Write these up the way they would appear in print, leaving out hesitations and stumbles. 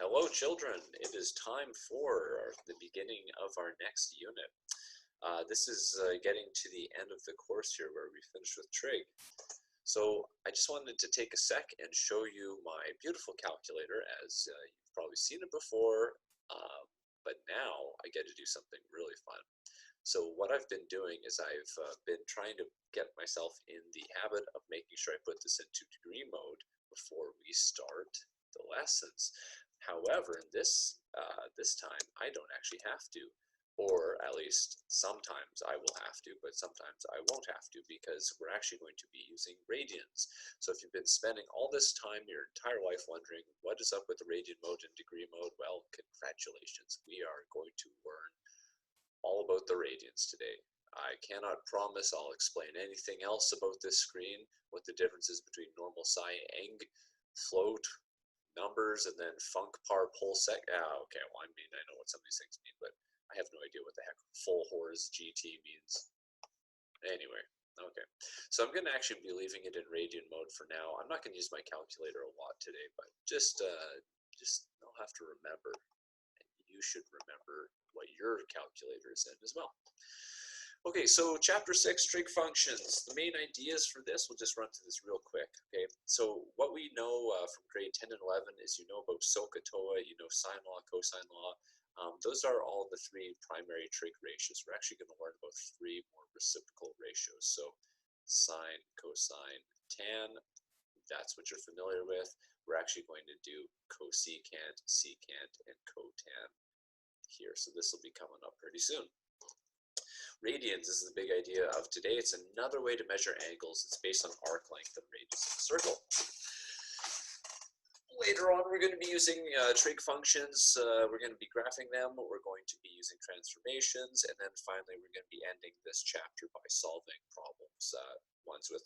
Hello, children. It is time for the beginning of our next unit. This is getting to the end of the course here where we finished with trig. So I just wanted to take a sec and show you my beautiful calculator, as you've probably seen it before, but now I get to do something really fun. So what I've been doing is I've been trying to get myself in the habit of making sure I put this into degree mode before we start the lessons. However, in this time, I don't actually have to, or at least sometimes I will have to, but sometimes I won't have to, because we're actually going to be using radians. So if you've been spending all this time, your entire life, wondering what is up with the radian mode and degree mode, well, congratulations. We are going to learn all about the radians today. I cannot promise I'll explain anything else about this screen, what the difference is between normal, psi, eng, float, numbers, and then func, par, pole, sec. Okay, well, I mean, I know what some of these things mean, but I have no idea what the heck full hors GT means. Anyway, okay. So I'm going to actually be leaving it in radian mode for now. I'm not going to use my calculator a lot today, but just I'll have to remember, and you should remember what your calculator is in as well. Okay, so chapter 6, trig functions. The main ideas for this, we'll just run through this real quick. Okay, so what we know from grade 10 and 11 is you know about SOHCAHTOA, you know sine law, cosine law. Those are all the three primary trig ratios. We're actually going to learn about three more reciprocal ratios. So sine, cosine, tan, that's what you're familiar with. We're actually going to do cosecant, secant, and cotan here. So this will be coming up pretty soon. Radians is the big idea of today. It's another way to measure angles. It's based on arc length and radius of a circle. Later on, we're going to be using trig functions. We're going to be graphing them. We're going to be using transformations. And then finally, we're going to be ending this chapter by solving problems, ones with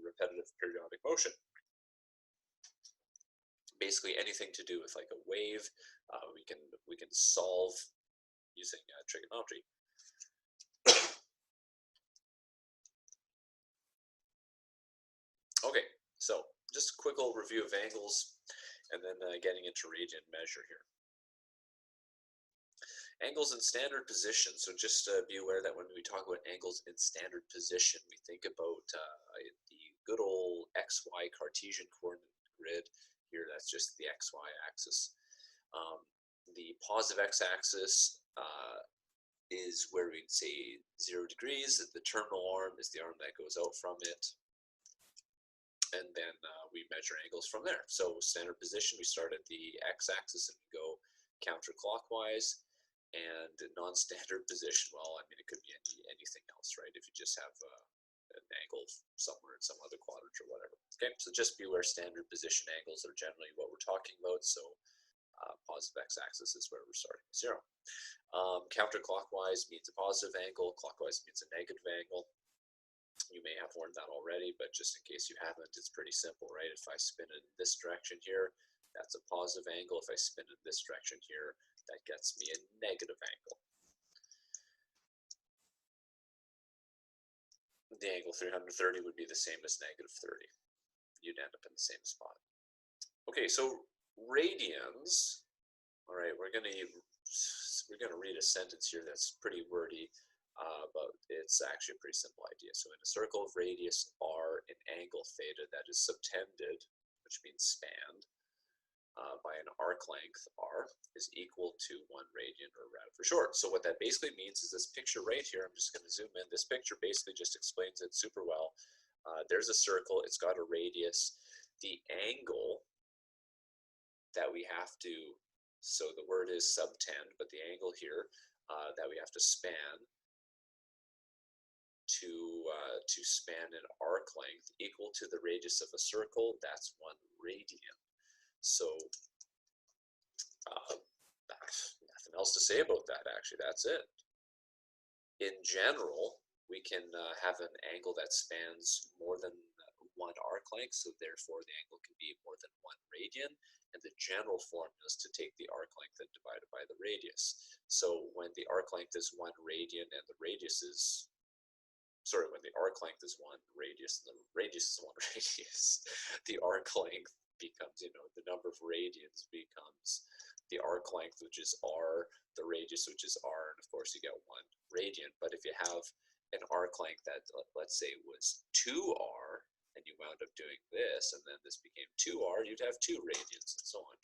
repetitive periodic motion. Basically, anything to do with like a wave, we can solve using trigonometry. Okay, so just a quick overview of angles, and then getting into radian measure here. Angles in standard position. So just be aware that when we talk about angles in standard position, we think about the good old XY Cartesian coordinate grid. Here, that's just the XY axis. The positive x-axis is where we'd say 0 degrees. The terminal arm is the arm that goes out from it. And then we measure angles from there. So standard position, we start at the x-axis and we go counterclockwise. And non-standard position, well, I mean, it could be anything else, right? If you just have an angle somewhere in some other quadrant or whatever. Okay, so just be aware standard position angles are generally what we're talking about. So positive x-axis is where we're starting at 0. Counterclockwise means a positive angle. Clockwise means a negative angle. You may have learned that already, but just in case you haven't, it's pretty simple, right? If I spin in this direction here, that's a positive angle. If I spin in this direction here, that gets me a negative angle. The angle 330 would be the same as negative 30. You'd end up in the same spot. Okay, so radians. All right, we're gonna read a sentence here that's pretty wordy. But it's actually a pretty simple idea. So in a circle of radius r, an angle theta that is subtended, which means spanned, by an arc length r is equal to 1 radian, or rad for short. So what that basically means is this picture right here, I'm just going to zoom in, this picture basically just explains it super well. There's a circle, it's got a radius. The angle that we have to, so the word is subtend, but the angle here that we have to span to span an arc length equal to the radius of a circle, that's 1 radian. So nothing else to say about that, actually. That's it. In general, we can have an angle that spans more than 1 arc length, so therefore the angle can be more than 1 radian. And the general formula is to take the arc length and divide it by the radius. So when the arc length is 1 radian and the radius is when the arc length is 1 radius and the radius is 1 radius, the arc length becomes, the number of radians becomes the arc length, which is r, the radius, which is r, and of course you get 1 radian. But if you have an arc length that, let's say, was 2r, and you wound up doing this, and then this became 2r, you'd have 2 radians, and so on.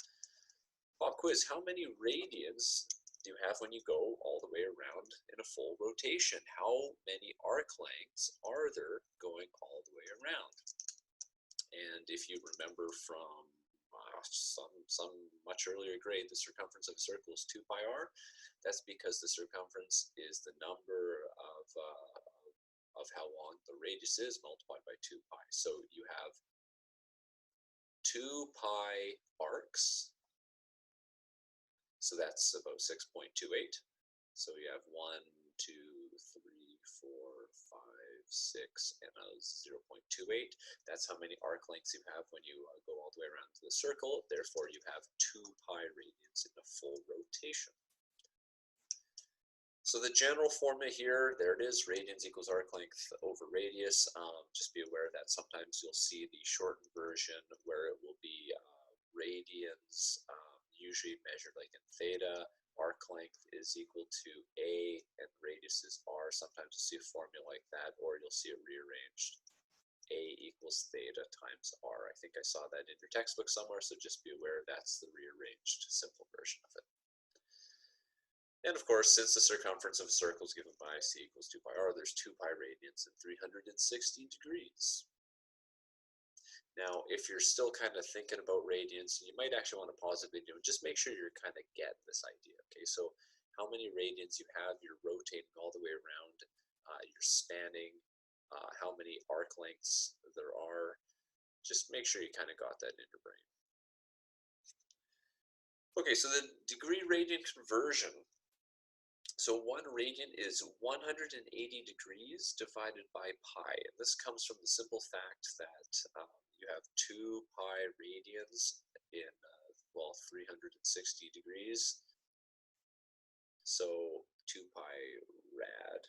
Pop quiz, how many radians do you have when you go all the way around in a full rotation? How many arc lengths are there going all the way around? And if you remember from some much earlier grade, the circumference of a circle is 2 pi r. That's because the circumference is the number of how long the radius is multiplied by 2 pi. So you have 2 pi arcs. So that's about 6.28. So you have 1, 2, 3, 4, 5, 6, and a 0.28. That's how many arc lengths you have when you go all the way around to the circle. Therefore, you have 2 pi radians in a full rotation. So the general formula here, there it is, radians equals arc length over radius. Just be aware that sometimes you'll see the shortened version where it will be radians, usually measured like in theta. Arc length is equal to a, and radius is r. Sometimes you'll see a formula like that, or you'll see it rearranged. A equals theta times r. I think I saw that in your textbook somewhere, so just be aware that's the rearranged simple version of it. And of course, since the circumference of a circle is given by c equals 2 pi r, there's 2 pi radians and 360 degrees. Now, if you're still kind of thinking about radians, you might actually want to pause the video and just make sure you're kind of get this idea. Okay, so how many radians you have, you're rotating all the way around, you're spanning, how many arc lengths there are. Just make sure you kind of got that in your brain. Okay, so the degree radian conversion. So 1 radian is 180 degrees divided by pi. And this comes from the simple fact that you have 2 pi radians in, well, 360 degrees. So 2 pi rad.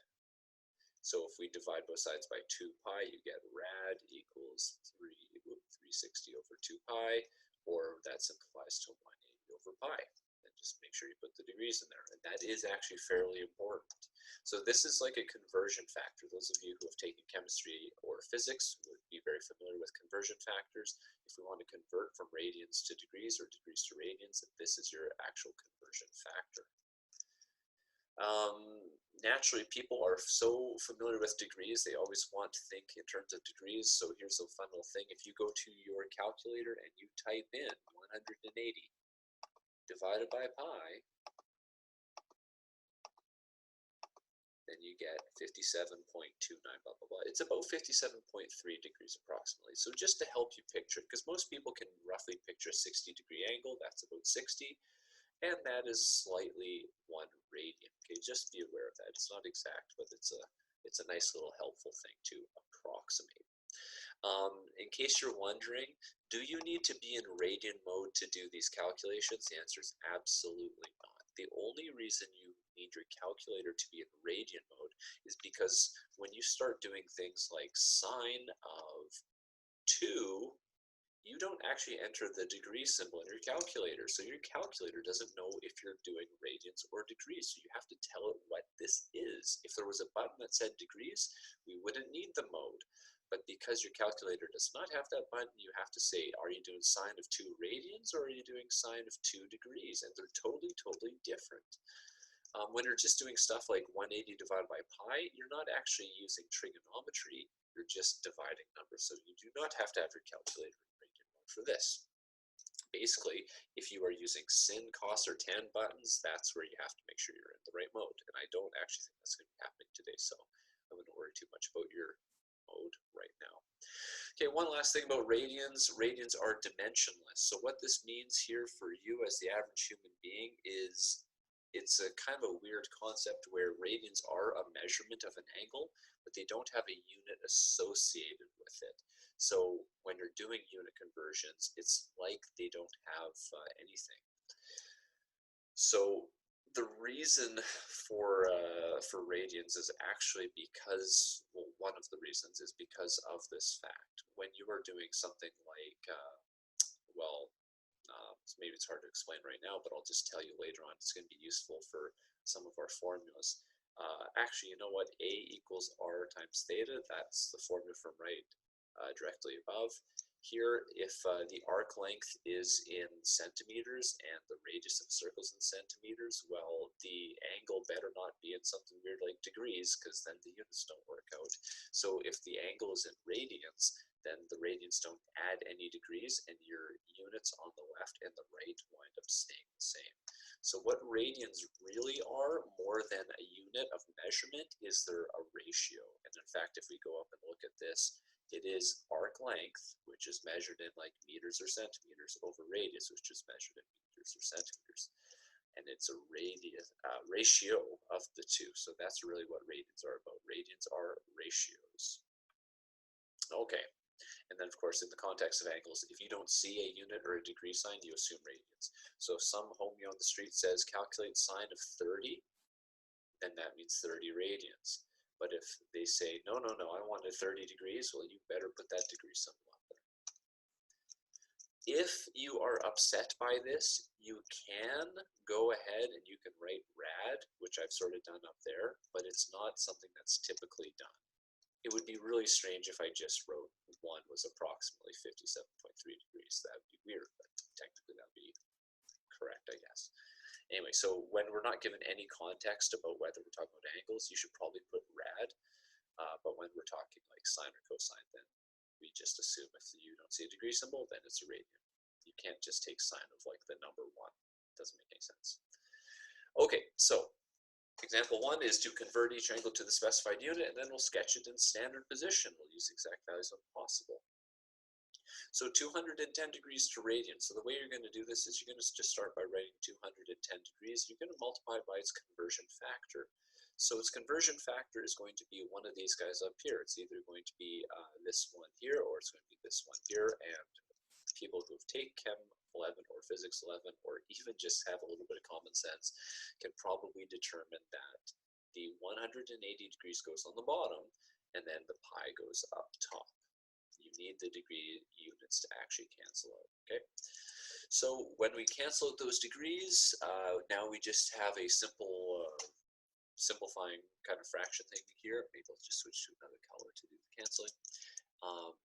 So if we divide both sides by 2 pi, you get rad equals 360 over 2 pi, or that simplifies to 180 over pi. And just make sure you put the degrees in there. And that is actually fairly important. So this is like a conversion factor. Those of you who have taken chemistry or physics would be very familiar with conversion factors. If we want to convert from radians to degrees or degrees to radians, this is your actual conversion factor. Naturally, people are so familiar with degrees, they always want to think in terms of degrees. So here's a fun little thing. If you go to your calculator and you type in 180 divided by pi, then you get 57.29, blah, blah, blah. It's about 57.3 degrees approximately. So just to help you picture it, because most people can roughly picture a 60-degree angle, that's about 60. And that is slightly 1 radian. Okay, just be aware of that. It's not exact, but it's a nice little helpful thing to approximate. In case you're wondering, do you need to be in radian mode to do these calculations? The answer is absolutely not. The only reason you need your calculator to be in radian mode is because when you start doing things like sine of 2, you don't actually enter the degree symbol in your calculator. So your calculator doesn't know if you're doing radians or degrees. So you have to tell it what this is. If there was a button that said degrees, we wouldn't need the mode. But because your calculator does not have that button, you have to say, are you doing sine of 2 radians or are you doing sine of 2 degrees? And they're totally, totally different. When you're just doing stuff like 180 divided by pi, you're not actually using trigonometry. You're just dividing numbers. So you do not have to have your calculator in radian mode for this. Basically, if you are using sin, cos, or tan buttons, that's where you have to make sure you're in the right mode. And I don't actually think that's going to be happening today, so I wouldn't worry too much about your mode right now. Okay, one last thing about radians. Radians are dimensionless. So what this means here for you as the average human being is it's a kind of a weird concept where radians are a measurement of an angle, but they don't have a unit associated with it. So when you're doing unit conversions, it's like they don't have anything. So the reason for radians is actually because, well, one of the reasons is because of this fact. When you are doing something like, so maybe it's hard to explain right now, but I'll just tell you later on. It's going to be useful for some of our formulas. Actually, you know what? A equals r times theta. That's the formula from right directly above. Here, if the arc length is in centimeters and the radius of the circle is in centimeters, well, the angle better not be in something weird like degrees, because then the units don't work out. So if the angle is in radians, then the radians don't add any degrees, and your units on the left and the right wind up staying the same. So what radians really are, more than a unit of measurement, is they're a ratio. And in fact, if we go up and look at this, it is arc length, which is measured in like meters or centimeters, over radius, which is measured in meters or centimeters. And it's a ratio of the two. So that's really what radians are about. Radians are ratios. Okay. And then, of course, in the context of angles, if you don't see a unit or a degree sign, you assume radians. So if some homie on the street says, calculate sine of 30, then that means 30 radians. But if they say, no, I wanted 30 degrees, well, you better put that degree symbol up there. If you are upset by this, you can go ahead and you can write rad, which I've sort of done up there, but it's not something that's typically done. It would be really strange if I just wrote 1 was approximately 57.3 degrees. That would be weird, but technically that would be correct, I guess. Anyway, so when we're not given any context about whether we're talking about angles, you should probably put rad. But when we're talking like sine or cosine, then we just assume if you don't see a degree symbol, then it's a radian. You can't just take sine of like the number 1. It doesn't make any sense. Okay, so example 1 is to convert each angle to the specified unit, and then we'll sketch it in standard position. We'll use exact values when possible. So 210 degrees to radian. So the way you're going to do this is you're going to just start by writing 210 degrees. You're going to multiply by its conversion factor. So its conversion factor is going to be one of these guys up here. It's either going to be this one here, or it's going to be this one here. And people who've taken Chem 11 or Physics 11, or even just have a little bit of common sense, can probably determine that the 180 degrees goes on the bottom, and then the pi goes up top. You need the degree units to actually cancel out, okay? So when we cancel out those degrees, now we just have a simple simplifying kind of fraction thing here. Maybe I'll just switch to another color to do the canceling.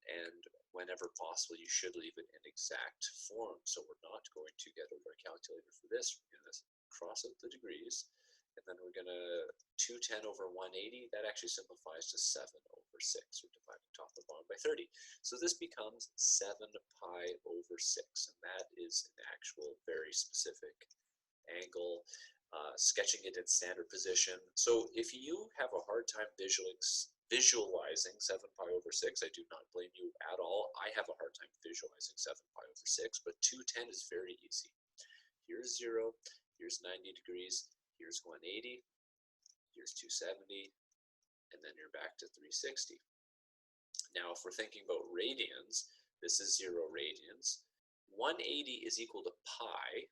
And whenever possible, you should leave it in exact form. So we're not going to get over a calculator for this. We're going to cross out the degrees, and then we're going to 210 over 180. That actually simplifies to 7 over 6. We're dividing top and bottom by 30. So this becomes 7 pi over 6, and that is an actual very specific angle, sketching it in standard position. So if you have a hard time visualizing 7 pi over 6, I do not blame you at all. I have a hard time visualizing 7 pi over 6, but 210 is very easy. Here's 0, here's 90 degrees, here's 180, here's 270, and then you're back to 360. Now, if we're thinking about radians, this is 0 radians. 180 is equal to pi,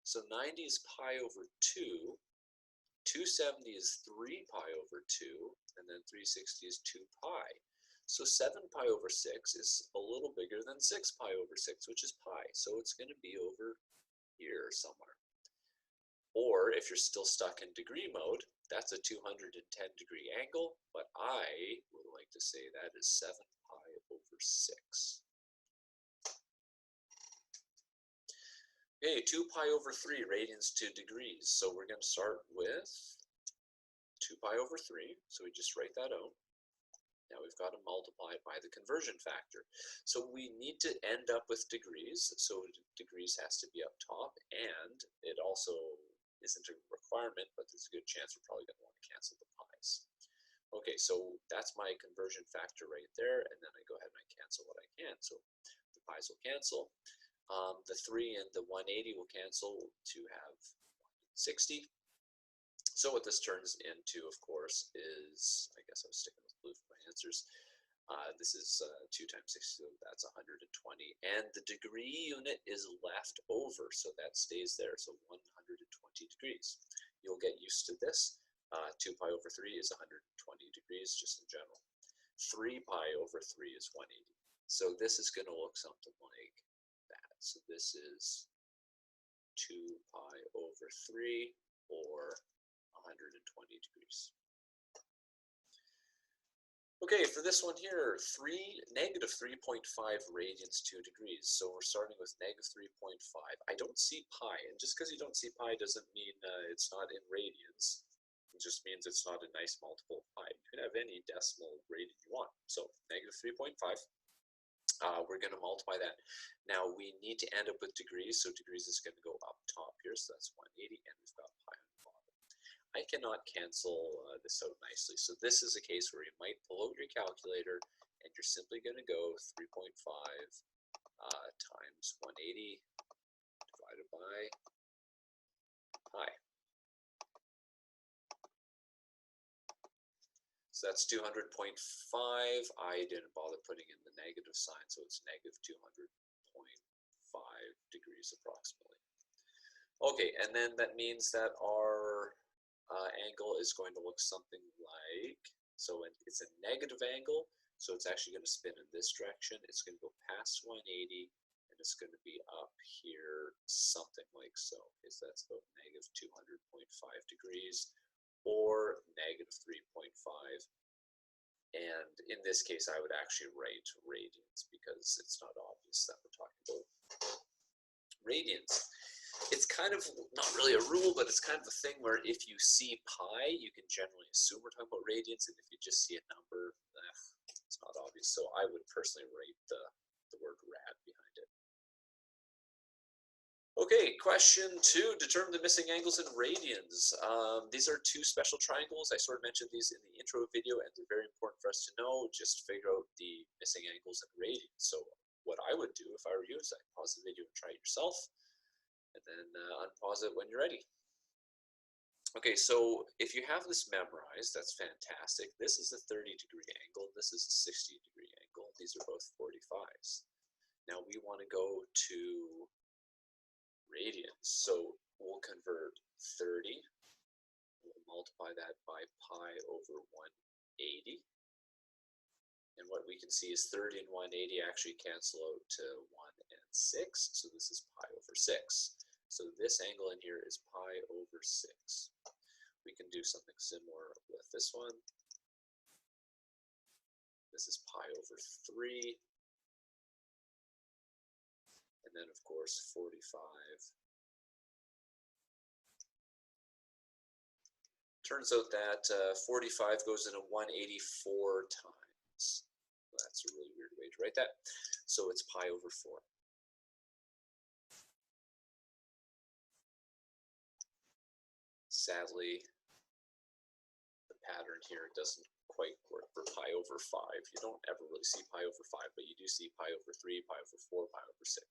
so 90 is pi over 2, 270 is 3 pi over 2, and then 360 is 2 pi. So 7 pi over 6 is a little bigger than 6 pi over 6, which is pi. So it's going to be over here somewhere. Or if you're still stuck in degree mode, that's a 210 degree angle, but I would like to say that is 7 pi over 6. Okay, 2 pi over 3 radians to degrees. So we're going to start with 2 pi over 3. So we just write that out. Now we've got to multiply it by the conversion factor. So we need to end up with degrees. So degrees has to be up top, and it also isn't a requirement, but there's a good chance we're probably going to want to cancel the pi's. Okay, so that's my conversion factor right there, and then I go ahead and I cancel what I can. So the pi's will cancel. The 3 and the 180 will cancel to have 60. So what this turns into, of course, is, I guess I was sticking with blue for my answers. This is 2 times 60, so that's 120. And the degree unit is left over, so that stays there, so 120 degrees. You'll get used to this. 2 pi over 3 is 120 degrees, just in general. 3 pi over 3 is 180. So this is going to look something like that. So this is 2 pi over 3, or 120 degrees. Okay, for this one here, negative 3.5 radians 2 degrees. So we're starting with negative 3.5. I don't see pi, and just because you don't see pi doesn't mean it's not in radians. It just means it's not a nice multiple of pi. You can have any decimal radian you want. So negative 3.5. We're going to multiply that. Now we need to end up with degrees, so degrees is going to go up top here, so that's 180, and we've got pi on the bottom. I cannot cancel this out nicely, so this is a case where you might pull out your calculator, and you're simply going to go 3.5 times 180 divided by pi. So that's 200.5. I didn't bother putting in the negative sign, so it's negative 200.5 degrees approximately. Okay, and then that means that our angle is going to look something like, so it's a negative angle, so it's actually going to spin in this direction. It's going to go past 180, and it's going to be up here something like so. Okay, so that's about negative 200.5 degrees, or negative 3.5. And in this case, I would actually write radians because it's not obvious that we're talking about radians. It's kind of not really a rule, but it's kind of a thing where if you see pi, you can generally assume we're talking about radians, and if you just see a number, it's not obvious. So I would personally write the word rad behind it. Okay, question 2, determine the missing angles in radians. These are two special triangles. I sort of mentioned these in the intro video, and they're very important for us to know. Just figure out the missing angles in radians. So what I would do if I were you is I'd pause the video and try it yourself, and then unpause it when you're ready. Okay, so if you have this memorized, that's fantastic. This is a 30-degree angle. This is a 60-degree angle. These are both 45s. Now we want to go to radians. So we'll convert 30, we'll multiply that by pi over 180. And what we can see is 30 and 180 actually cancel out to 1 and 6. So this is pi over 6. So this angle in here is pi over 6. We can do something similar with this one. This is pi over 3. And then, of course, 45. Turns out that 45 goes into 184 times. That's a really weird way to write that. So it's pi over 4. Sadly, the pattern here doesn't quite work for pi over 5. You don't ever really see pi over 5, but you do see pi over 3, pi over 4, pi over 6.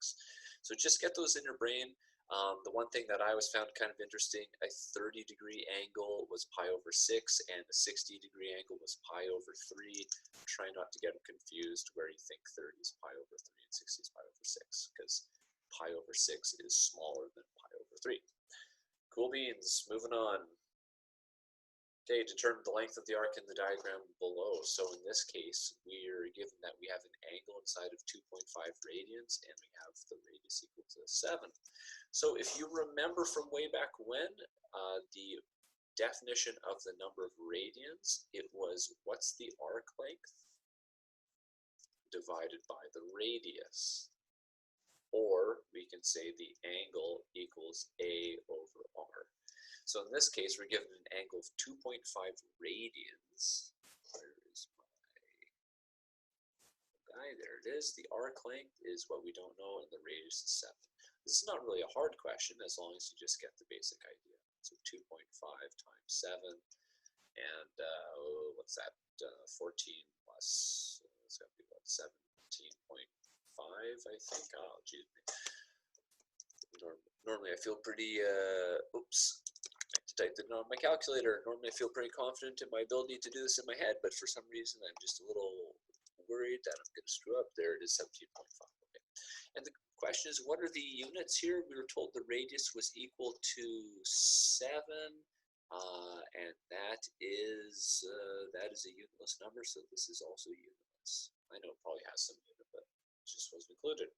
So just get those in your brain. The one thing that I always found kind of interesting, a 30-degree angle was pi over 6, and a 60-degree angle was pi over 3. Try not to get them confused where you think 30 is pi over 3 and 60 is pi over 6, because pi over 6 is smaller than pi over 3. Cool beans, moving on. Okay, determine the length of the arc in the diagram below. So in this case, we're given that we have an angle inside of 2.5 radians, and we have the radius equal to 7. So if you remember from way back when, the definition of the number of radians, it was what's the arc length divided by the radius. Or we can say the angle equals A over R. So in this case, we're given an angle of 2.5 radians. Where is my guy? There it is. The arc length is what we don't know, and the radius is 7. This is not really a hard question as long as you just get the basic idea. So 2.5 times 7, and what's that? 14 plus, it's got to be about 17.5, I think. Oh, geez. Normally I feel pretty, oops. I typed it on my calculator. Normally I feel pretty confident in my ability to do this in my head, but for some reason I'm just a little worried that I'm going to screw up. There it is, 17.5. Okay. And the question is, what are the units here? We were told the radius was equal to 7, and that is a unitless number, so this is also unitless. I know it probably has some unit, but it just wasn't included.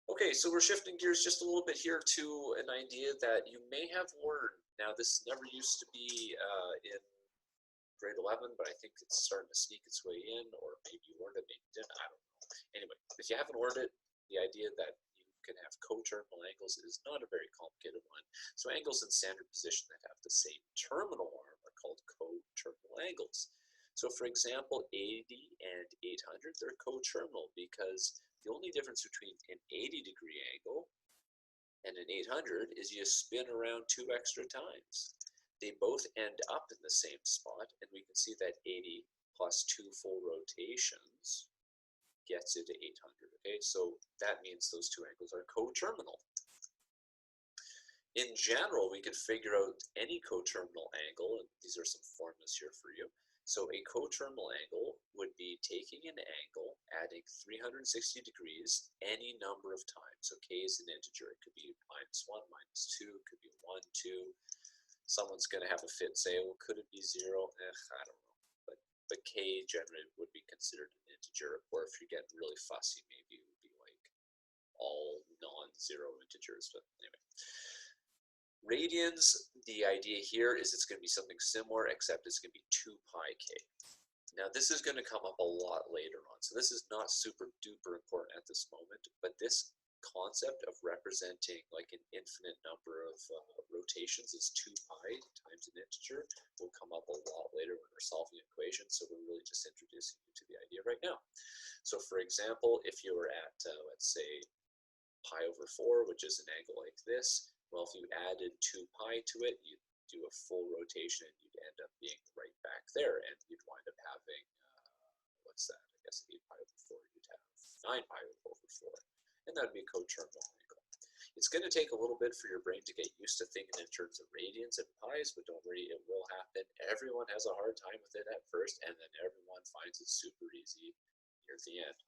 Okay, so we're shifting gears just a little bit here to an idea that you may have learned. Now, this never used to be in grade 11, but I think it's starting to sneak its way in, or maybe you learned it, maybe you didn't, I don't know. Anyway, if you haven't learned it, the idea that you can have coterminal angles is not a very complicated one. So angles in standard position that have the same terminal arm are called coterminal angles. So for example, 80 and 800, they're coterminal because the only difference between an 80-degree angle and an 800 is you spin around 2 extra times. They both end up in the same spot, and we can see that 80 plus 2 full rotations gets you to 800. Okay, so that means those two angles are coterminal. In general, we could figure out any coterminal angle, and these are some formulas here for you. So a coterminal angle would be taking an angle, adding 360 degrees any number of times. So k is an integer. It could be -1, -2, it could be 1, 2. Someone's going to have a fit and say, well, could it be 0? I don't know. But k generally would be considered an integer, or if you're getting really fussy, maybe it would be like all non-zero integers. But anyway. Radians, the idea here is it's going to be something similar, except it's going to be 2 pi k. Now this is going to come up a lot later on, so this is not super duper important at this moment, but this concept of representing like an infinite number of rotations is 2 pi times an integer will come up a lot later when we're solving equations, so we're really just introducing you to the idea right now. So for example, if you were at, let's say, pi over 4, which is an angle like this, well, if you added 2 pi to it, you'd do a full rotation, and you'd end up being right back there, and you'd wind up having, what's that? I guess 8 pi over 4, you'd have 9 pi over 4, and that would be a coterminal angle. It's going to take a little bit for your brain to get used to thinking in terms of radians and pi's, but don't worry, it will happen. Everyone has a hard time with it at first, and then everyone finds it super easy near the end.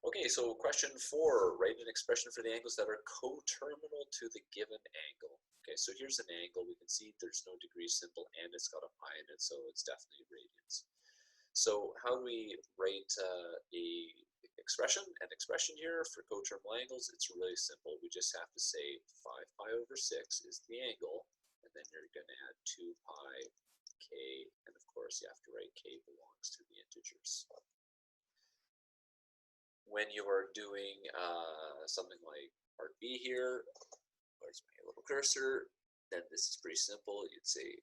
Okay, so question 4, write an expression for the angles that are coterminal to the given angle. Okay, so here's an angle. We can see there's no degree symbol, and it's got a pi in it, so it's definitely radians. So how do we write an expression here for coterminal angles? It's really simple. We just have to say 5 pi over 6 is the angle, and then you're going to add 2 pi k, and of course you have to write k belongs to the integers. When you are doing something like part B here, where's my little cursor, then this is pretty simple. You'd say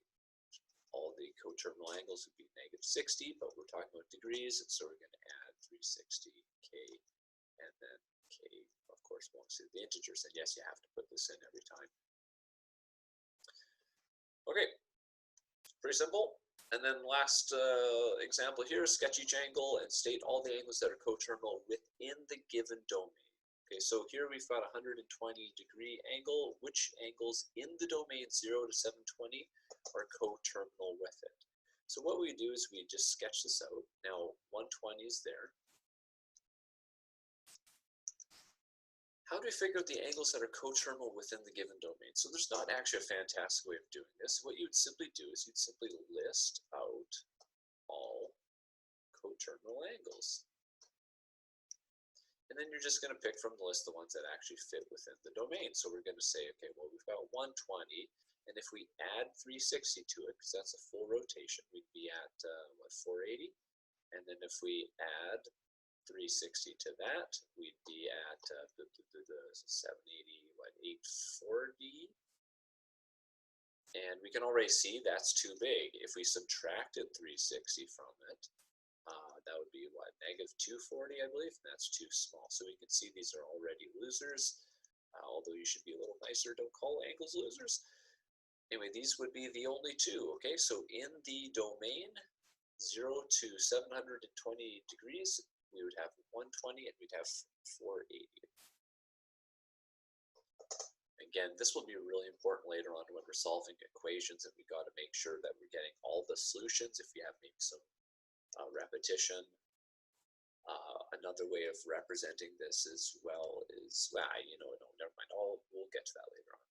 all the coterminal angles would be -60, but we're talking about degrees, so we're going to add 360 k, and then k, of course, belongs to the integers. And yes, you have to put this in every time. Okay, pretty simple. And then last example here, sketch each angle and state all the angles that are coterminal within the given domain. Okay, so here we've got a 120-degree angle. Which angles in the domain 0 to 720 are coterminal with it? So what we do is we just sketch this out. Now 120 is there. How do we figure out the angles that are coterminal within the given domain? So there's not actually a fantastic way of doing this. What you would simply do is you'd simply list out all coterminal angles. And then you're just going to pick from the list the ones that actually fit within the domain. So we're going to say, okay, well, we've got 120, and if we add 360 to it, because that's a full rotation, we'd be at, what, 480? And then if we add 360 to that, we'd be at 780, what, 840? And we can already see that's too big. If we subtracted 360 from it, that would be, what, -240, I believe, and that's too small. So we can see these are already losers, although you should be a little nicer, don't call angles losers. Anyway, these would be the only two, okay? So in the domain, 0 to 720 degrees, we would have 120 and we'd have 480. Again, this will be really important later on when we're solving equations, and we got to make sure that we're getting all the solutions. If we have maybe some repetition, another way of representing this as well is, well, no, never mind. We'll get to that later on.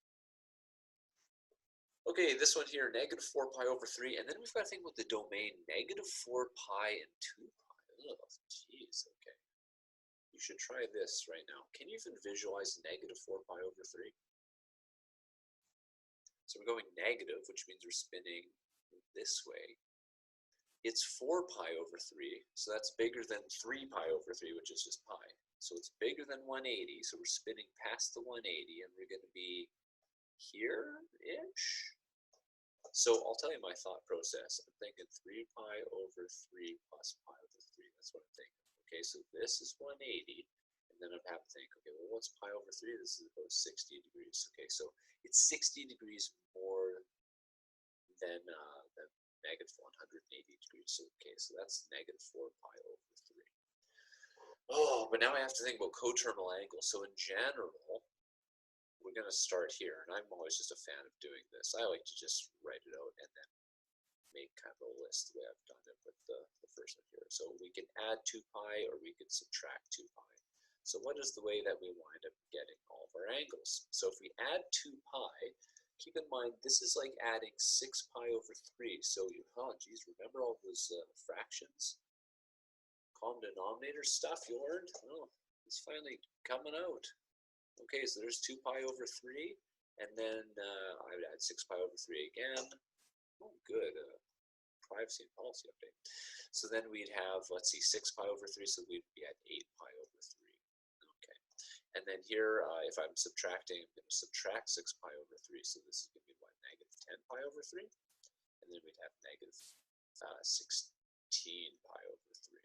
Okay, this one here, -4 pi over 3, and then we've got to think about the domain, -4 pi and 2 pi. Oh, jeez, okay. You should try this right now. Can you even visualize negative 4 pi over 3? So we're going negative, which means we're spinning this way. It's 4 pi over 3, so that's bigger than 3 pi over 3, which is just pi. So it's bigger than 180, so we're spinning past the 180, and we're going to be here-ish. So I'll tell you my thought process. I'm thinking 3 pi over 3 plus pi over 3. That's what I'm thinking. Okay, so this is 180, and then I'm having to think, okay, well, what's pi over 3? This is about 60 degrees. Okay, so it's 60 degrees more than negative 180 degrees. So, okay, so that's negative 4 pi over 3. Oh, but now I have to think about coterminal angles. So in general, we're going to start here, and I'm always just a fan of doing this. I like to just write it out and then make kind of a list the way I've done it with the first one here. So we can add 2 pi or we can subtract 2 pi. So what is the way that we wind up getting all of our angles? So if we add 2 pi, keep in mind this is like adding 6 pi over 3. So you, oh geez, remember all those fractions? Common denominator stuff you learned? Oh, it's finally coming out. Okay, so there's 2 pi over 3, and then I would add 6 pi over 3 again. Oh, good. Privacy and policy update. So then we'd have, let's see, 6 pi over 3, so we'd be at 8 pi over 3. Okay. And then here, if I'm subtracting, I'm going to subtract 6 pi over 3, so this is going to be what, negative 10 pi over 3? And then we'd have negative 16 pi over 3.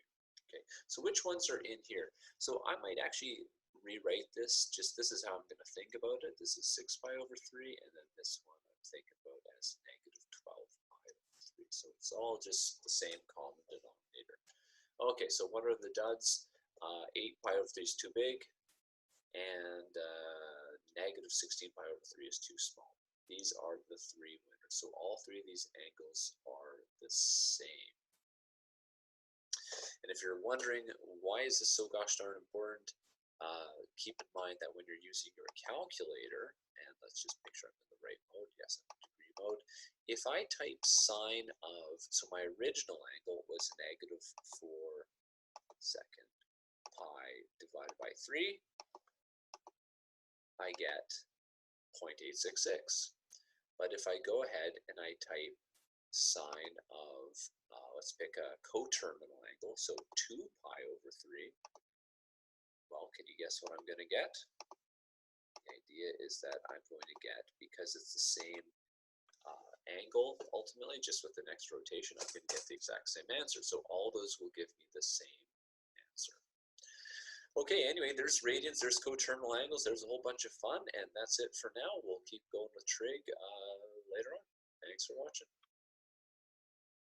Okay, so which ones are in here? So I might actually rewrite this, this is how I'm going to think about it. This is 6 pi over 3, and then this one I'm thinking about as negative 12 pi over 3. So it's all just the same common denominator. Okay, so what are the duds? 8 pi over 3 is too big, and negative 16 pi over 3 is too small. These are the 3 winners. So all 3 of these angles are the same. And if you're wondering why is this so gosh darn important, keep in mind that when you're using your calculator, and let's just make sure I'm in the right mode, yes, I'm in degree mode. If I type sine of, so my original angle was negative 4 second pi divided by 3, I get 0.866. But if I go ahead and I type sine of, let's pick a coterminal angle, so 2 pi over 3, well, can you guess what I'm going to get? The idea is that I'm going to get, because it's the same angle, ultimately, just with the next rotation, I'm going to get the exact same answer. So all those will give me the same answer. Okay, anyway, there's radians, there's coterminal angles, there's a whole bunch of fun, and that's it for now. We'll keep going with trig later on. Thanks for watching.